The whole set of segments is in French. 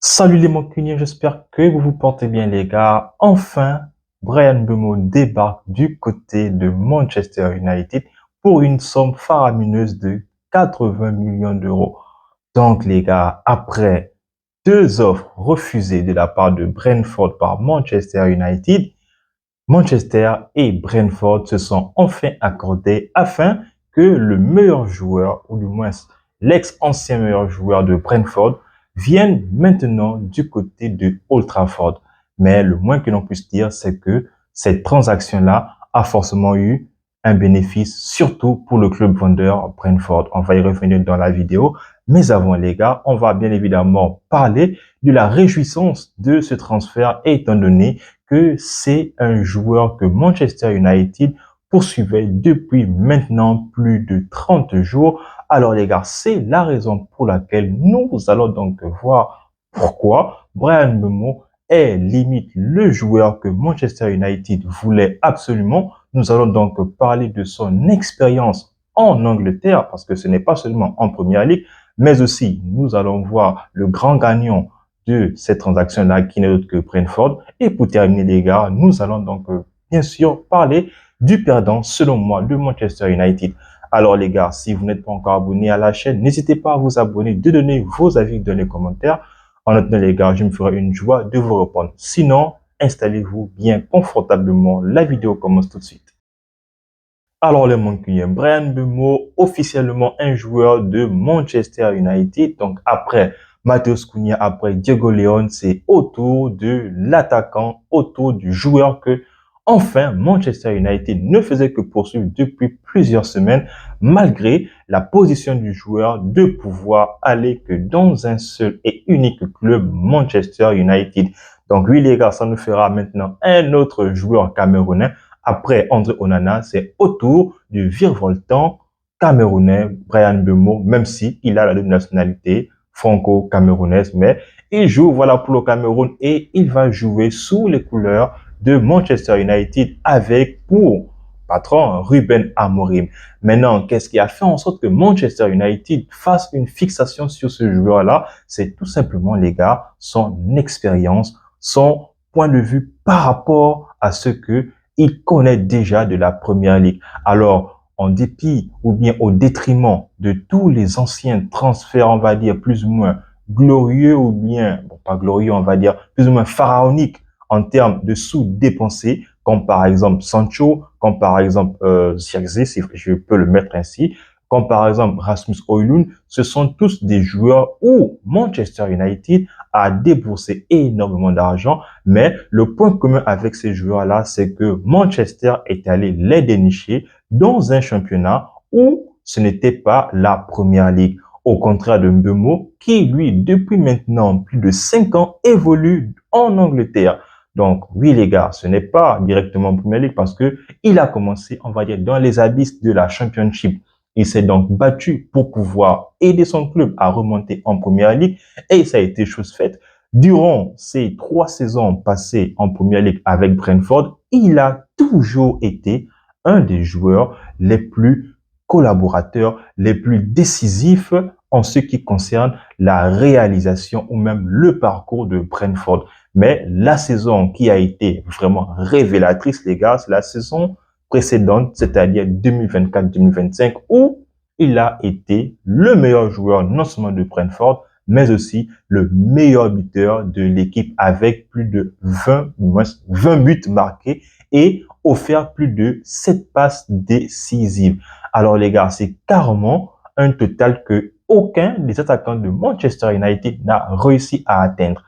Salut les mancuniers, j'espère que vous vous portez bien les gars. Enfin, Bryan Mbeumo débarque du côté de Manchester United pour une somme faramineuse de 80 millions d'euros. Donc les gars, après deux offres refusées de la part de Brentford par Manchester United, Manchester et Brentford se sont enfin accordés afin que le meilleur joueur, ou du moins l'ex-ancien meilleur joueur de Brentford, vienne maintenant du côté de Old Trafford. Mais le moins que l'on puisse dire, c'est que cette transaction-là a forcément eu un bénéfice, surtout pour le club vendeur Brentford. On va y revenir dans la vidéo. Mais avant les gars, on va bien évidemment parler de la réjouissance de ce transfert étant donné que c'est un joueur que Manchester United poursuivait depuis maintenant plus de 30 jours. Alors les gars, c'est la raison pour laquelle nous allons donc voir pourquoi Bryan Mbeumo est limite le joueur que Manchester United voulait absolument. Nous allons donc parler de son expérience en Angleterre, parce que ce n'est pas seulement en Première Ligue, mais aussi nous allons voir le grand gagnant de cette transaction-là qui n'est autre que Brentford. Et pour terminer les gars, nous allons donc bien sûr parler du perdant selon moi de Manchester United. Alors les gars, si vous n'êtes pas encore abonné à la chaîne, n'hésitez pas à vous abonner, de donner vos avis dans les commentaires. En attendant les gars, je me ferai une joie de vous répondre. Sinon, installez-vous bien confortablement. La vidéo commence tout de suite. Alors les Mancuniens, Bryan Mbeumo, officiellement un joueur de Manchester United. Donc après Matheus Cunha, après Diego León, c'est autour de l'attaquant, autour du joueur que enfin Manchester United ne faisait que poursuivre depuis plusieurs semaines, malgré la position du joueur de pouvoir aller que dans un seul et unique club, Manchester United. Donc oui les gars, ça nous fera maintenant un autre joueur camerounais. Après André Onana, c'est au tour du virevoltant camerounais Bryan Mbeumo, même si il a la double nationalité franco-camerounaise, mais il joue voilà pour le Cameroun et il va jouer sous les couleurs de Manchester United avec pour patron Ruben Amorim. Maintenant, qu'est-ce qui a fait en sorte que Manchester United fasse une fixation sur ce joueur-là? C'est tout simplement, les gars, son expérience, son point de vue par rapport à ce que il connaît déjà de la Première Ligue. Alors, en dépit ou bien au détriment de tous les anciens transferts, on va dire, plus ou moins glorieux ou bien, bon, pas glorieux, on va dire, plus ou moins pharaoniques en termes de sous dépensés, comme par exemple Sancho, comme par exemple Zirkzee, si je peux le mettre ainsi, comme par exemple Rasmus Højlund, ce sont tous des joueurs où Manchester United a déboursé énormément d'argent, mais le point commun avec ces joueurs-là, c'est que Manchester est allé les dénicher dans un championnat où ce n'était pas la Première Ligue. Au contraire de Mbeumo, qui lui, depuis maintenant plus de 5 ans, évolue en Angleterre. Donc oui les gars, ce n'est pas directement en Première Ligue parce que il a commencé, on va dire, dans les abysses de la Championship. Il s'est donc battu pour pouvoir aider son club à remonter en Première Ligue et ça a été chose faite. Durant ces 3 saisons passées en Première Ligue avec Brentford, il a toujours été un des joueurs les plus collaborateurs, les plus décisifs en ce qui concerne la réalisation ou même le parcours de Brentford. Mais la saison qui a été vraiment révélatrice, les gars, c'est la saison précédente, c'est-à-dire 2024-2025, où il a été le meilleur joueur non seulement de Brentford, mais aussi le meilleur buteur de l'équipe avec plus de 20 buts marqués et offert plus de 7 passes décisives. Alors les gars, c'est carrément un total que aucun des attaquants de Manchester United n'a réussi à atteindre.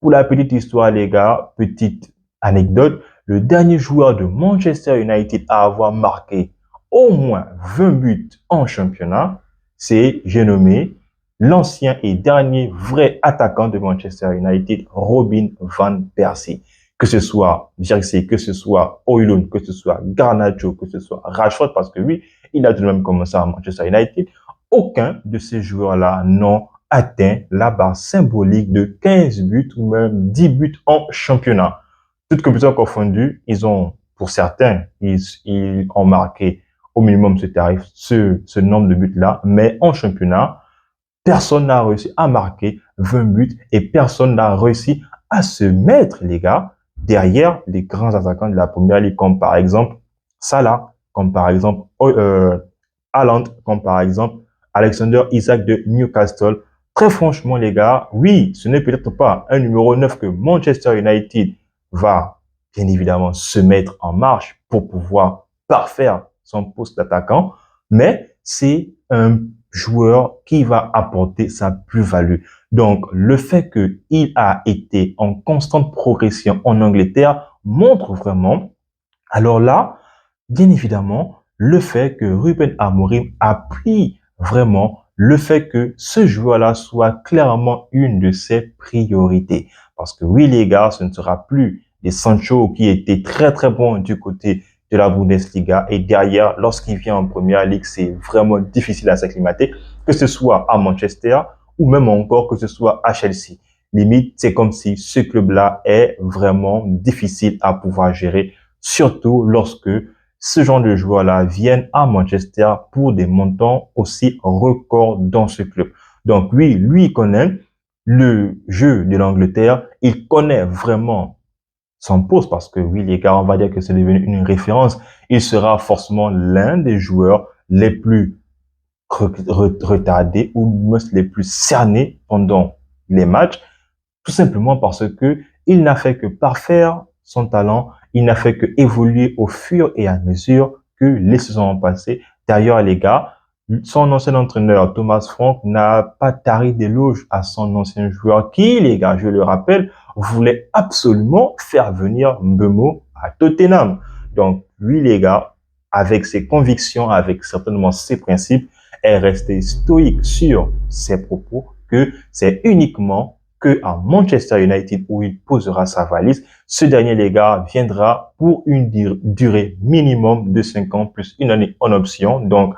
Pour la petite histoire, les gars, petite anecdote, le dernier joueur de Manchester United à avoir marqué au moins 20 buts en championnat, c'est, j'ai nommé, l'ancien et dernier vrai attaquant de Manchester United, Robin van Persie. Que ce soit Zirkzee, que ce soit Højlund, que ce soit Garnacho, que ce soit Rashford, parce que oui, il a tout de même commencé à Manchester United, aucun de ces joueurs-là n'ont atteint la barre symbolique de 15 buts ou même 10 buts en championnat. Toutes compétitions confondues, ils ont, pour certains, ils ont marqué au minimum ce tarif, ce nombre de buts-là, mais en championnat, personne n'a réussi à marquer 20 buts et personne n'a réussi à se mettre, les gars, derrière les grands attaquants de la première ligue, comme par exemple Salah, comme par exemple Haaland, comme par exemple Alexander Isak de Newcastle. Très franchement, les gars, oui, ce n'est peut-être pas un numéro 9 que Manchester United va bien évidemment se mettre en marche pour pouvoir parfaire son poste d'attaquant, mais c'est un joueur qui va apporter sa plus-value. Donc, le fait qu'il a été en constante progression en Angleterre montre vraiment, alors là, bien évidemment, le fait que Ruben Amorim a pris vraiment le fait que ce joueur-là soit clairement une de ses priorités. Parce que oui, les gars, ce ne sera plus des Sancho qui était très très bon du côté de la Bundesliga et derrière, lorsqu'il vient en première ligue, c'est vraiment difficile à s'acclimater, que ce soit à Manchester ou même encore que ce soit à Chelsea. Limite, c'est comme si ce club-là est vraiment difficile à pouvoir gérer, surtout lorsque ce genre de joueurs-là viennent à Manchester pour des montants aussi records dans ce club. Donc oui, lui, il connaît le jeu de l'Angleterre, il connaît vraiment son poste parce que oui, les gars, on va dire que c'est devenu une référence. Il sera forcément l'un des joueurs les plus retardés ou les plus cernés pendant les matchs, tout simplement parce que il n'a fait que parfaire son talent, il n'a fait que évoluer au fur et à mesure que les saisons ont passé. D'ailleurs, les gars, son ancien entraîneur, Thomas Frank, n'a pas tari d'éloges à son ancien joueur qui, les gars, je le rappelle, voulait absolument faire venir Mbeumo à Tottenham. Donc, lui, les gars, avec ses convictions, avec certainement ses principes, est resté stoïque sur ses propos que c'est uniquement que à Manchester United où il posera sa valise. Ce dernier, les gars, viendra pour une durée minimum de 5 ans plus une année en option. Donc,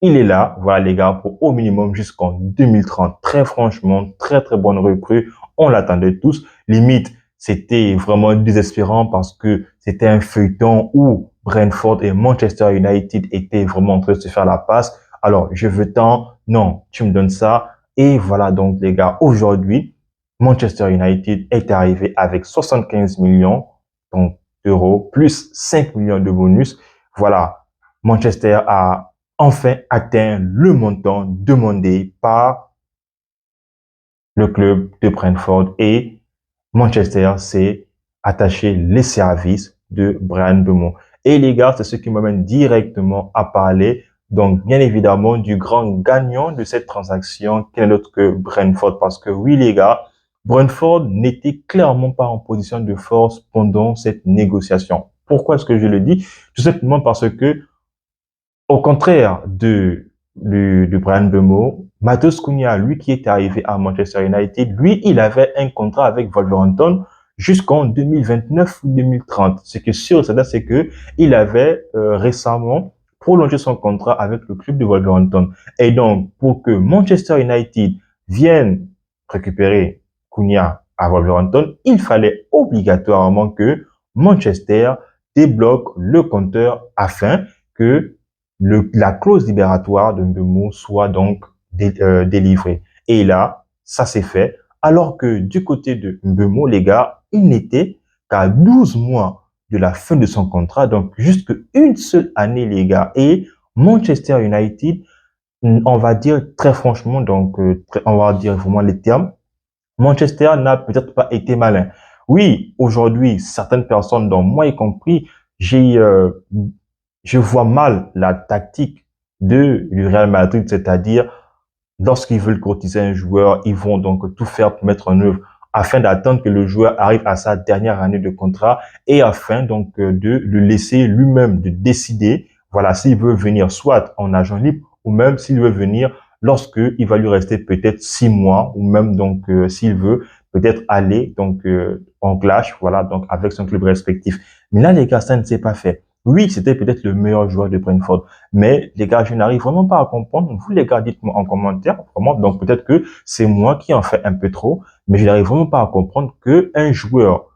il est là, voilà les gars, pour au minimum jusqu'en 2030. Très franchement, très très bonne recrue. On l'attendait tous. Limite, c'était vraiment désespérant parce que c'était un feuilleton où Brentford et Manchester United étaient vraiment en train de se faire la passe. Alors, je veux tant, non, tu me donnes ça. Et voilà donc les gars, aujourd'hui, Manchester United est arrivé avec 75 millions donc, d'euros plus 5 millions de bonus. Voilà, Manchester a enfin atteint le montant demandé par le club de Brentford et Manchester s'est attaché les services de Bryan Mbeumo. Et les gars, c'est ce qui m'amène directement à parler, donc bien évidemment, du grand gagnant de cette transaction, qui n'est d'autre que Brentford. Parce que oui, les gars, Brentford n'était clairement pas en position de force pendant cette négociation. Pourquoi est-ce que je le dis? Tout simplement parce que au contraire de Bryan Mbeumo, Matheus Cunha, lui qui est arrivé à Manchester United, lui, il avait un contrat avec Wolverhampton jusqu'en 2029 ou 2030. Ce qui est sûr, c'est que il avait récemment prolongé son contrat avec le club de Wolverhampton. Et donc, pour que Manchester United vienne récupérer Cunha à Wolverhampton, il fallait obligatoirement que Manchester débloque le compteur afin que la clause libératoire de Mbeumo soit donc délivrée. Et là, ça s'est fait. Alors que du côté de Mbeumo, les gars, il n'était qu'à 12 mois de la fin de son contrat, donc juste une seule année, les gars. Et Manchester United, on va dire très franchement, donc on va dire vraiment les termes, Manchester n'a peut-être pas été malin. Oui, aujourd'hui, certaines personnes, dont moi y compris, je vois mal la tactique du Real Madrid, c'est-à-dire lorsqu'ils veulent courtiser un joueur, ils vont donc tout faire pour mettre en œuvre afin d'attendre que le joueur arrive à sa dernière année de contrat et afin donc de le laisser lui-même de décider, voilà, s'il veut venir soit en agent libre ou même s'il veut venir lorsque il va lui rester peut-être 6 mois ou même donc s'il veut peut-être aller donc en clash, voilà, donc avec son club respectif. Mais là, les gars, ça ne s'est pas fait. Oui, c'était peut-être le meilleur joueur de Brentford. Mais les gars, je n'arrive vraiment pas à comprendre. Vous les gars, dites-moi en commentaire. Vraiment, donc peut-être que c'est moi qui en fais un peu trop, mais je n'arrive vraiment pas à comprendre que un joueur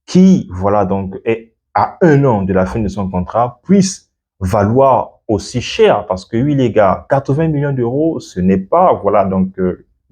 qui, voilà, donc est à 1 an de la fin de son contrat puisse valoir aussi cher. Parce que oui, les gars, 80 millions d'euros, ce n'est pas, voilà, donc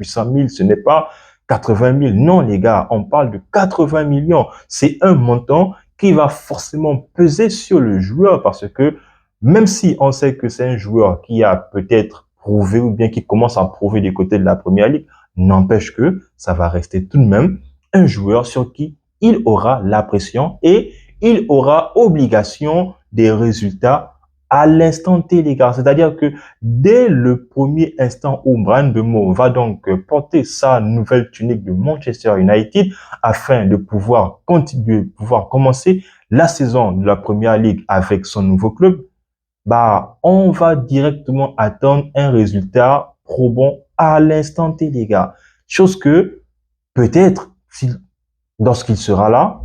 800 000, ce n'est pas 80 000. Non, les gars, on parle de 80 millions. C'est un montant qui va forcément peser sur le joueur parce que même si on sait que c'est un joueur qui a peut-être prouvé ou bien qui commence à prouver des côtés de la première ligue, n'empêche que ça va rester tout de même un joueur sur qui il aura la pression et il aura obligation des résultats à l'instant T, les gars. C'est-à-dire que dès le premier instant où Bryan Mbeumo va donc porter sa nouvelle tunique de Manchester United afin de pouvoir continuer, pouvoir commencer la saison de la Première Ligue avec son nouveau club, bah, on va directement attendre un résultat probant à l'instant T, les gars. Chose que peut-être, lorsqu'il sera là,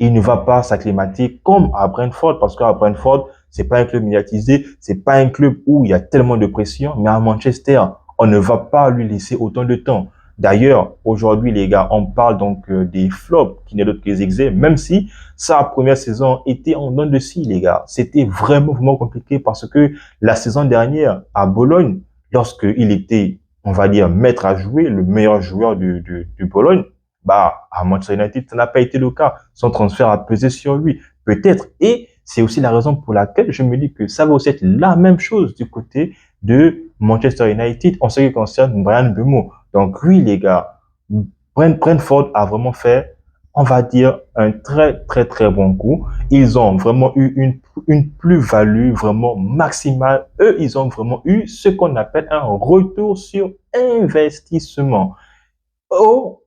il ne va pas s'acclimater comme à Brentford, parce qu'à Brentford, c'est pas un club médiatisé, c'est pas un club où il y a tellement de pression, mais à Manchester, on ne va pas lui laisser autant de temps. D'ailleurs, aujourd'hui, les gars, on parle donc des flops qui n'est d'autre que Zirkzee, même si sa première saison était en dents de scie, les gars. C'était vraiment, vraiment compliqué parce que la saison dernière, à Bologne, lorsqu'il était, on va dire, maître à jouer, le meilleur joueur du Bologne, bah, à Manchester United, ça n'a pas été le cas. Son transfert a pesé sur lui. Peut-être. Et c'est aussi la raison pour laquelle je me dis que ça va aussi être la même chose du côté de Manchester United en ce qui concerne Bryan Mbeumo. Donc oui, les gars, Brentford a vraiment fait, on va dire, un très, très, très bon coup. Ils ont vraiment eu une plus-value vraiment maximale. Eux, ils ont vraiment eu ce qu'on appelle un retour sur investissement. Au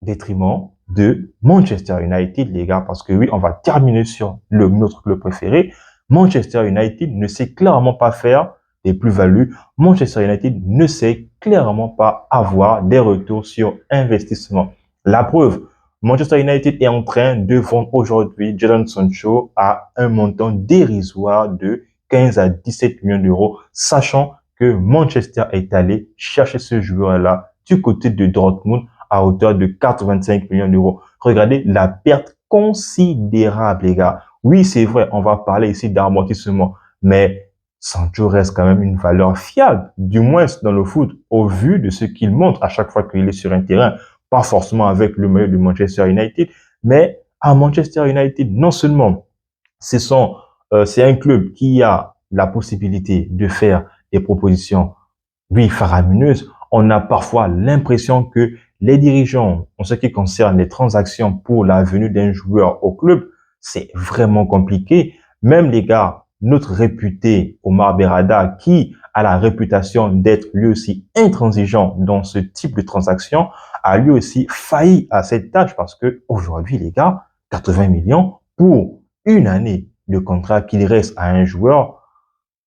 détriment de Manchester United, les gars, parce que oui, on va terminer sur notre club préféré. Manchester United ne sait clairement pas faire des plus-values. Manchester United ne sait clairement pas avoir des retours sur investissement. La preuve, Manchester United est en train de vendre aujourd'hui Jadon Sancho à un montant dérisoire de 15 à 17 millions d'euros, sachant que Manchester est allé chercher ce joueur-là du côté de Dortmund à hauteur de 85 millions d'euros. Regardez la perte considérable, les gars. Oui, c'est vrai, on va parler ici d'amortissement, mais Sancho reste quand même une valeur fiable, du moins dans le foot, au vu de ce qu'il montre à chaque fois qu'il est sur un terrain. Pas forcément avec le maillot de Manchester United, mais à Manchester United, non seulement c'est un club qui a la possibilité de faire des propositions, oui, faramineuses. On a parfois l'impression que les dirigeants, en ce qui concerne les transactions pour la venue d'un joueur au club, c'est vraiment compliqué. Même les gars, notre réputé Omar Berrada, qui a la réputation d'être lui aussi intransigeant dans ce type de transaction, a lui aussi failli à cette tâche parce que aujourd'hui, les gars, 80 millions pour une année de contrat qu'il reste à un joueur,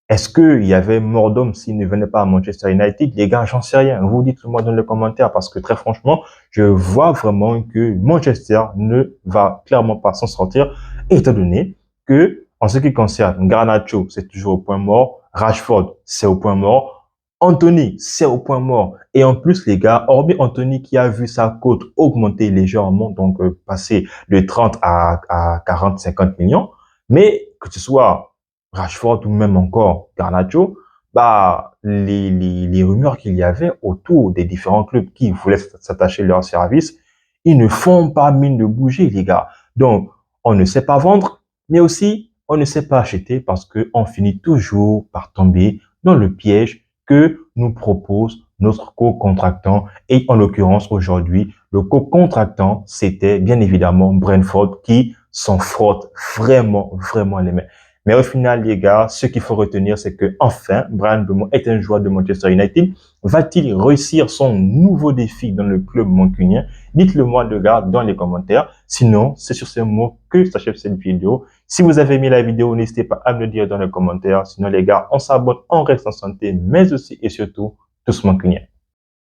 est-ce qu'il y avait mort d'homme s'il ne venait pas à Manchester United? Les gars, j'en sais rien. Vous dites-moi dans les commentaires parce que très franchement, je vois vraiment que Manchester ne va clairement pas s'en sortir, étant donné que, en ce qui concerne Garnacho, c'est toujours au point mort. Rashford, c'est au point mort. Anthony, c'est au point mort. Et en plus, les gars, hormis Anthony qui a vu sa cote augmenter légèrement, donc passer de 30 à 40, 50 millions, mais que ce soit Rashford ou même encore Garnacho, bah, les rumeurs qu'il y avait autour des différents clubs qui voulaient s'attacher leur service, ils ne font pas mine de bouger, les gars. Donc, on ne sait pas vendre, mais aussi, on ne sait pas acheter parce que on finit toujours par tomber dans le piège que nous propose notre co-contractant. Et en l'occurrence, aujourd'hui, le co-contractant, c'était bien évidemment Brentford qui s'en frotte vraiment, vraiment les mains. Mais au final, les gars, ce qu'il faut retenir, c'est que enfin, Bryan Mbeumo est un joueur de Manchester United. Va-t-il réussir son nouveau défi dans le club mancunien? Dites-le moi, les gars, dans les commentaires. Sinon, c'est sur ces mots que s'achève cette vidéo. Si vous avez aimé la vidéo, n'hésitez pas à me le dire dans les commentaires. Sinon, les gars, on s'abonne, on reste en santé, mais aussi et surtout, tous mancuniens.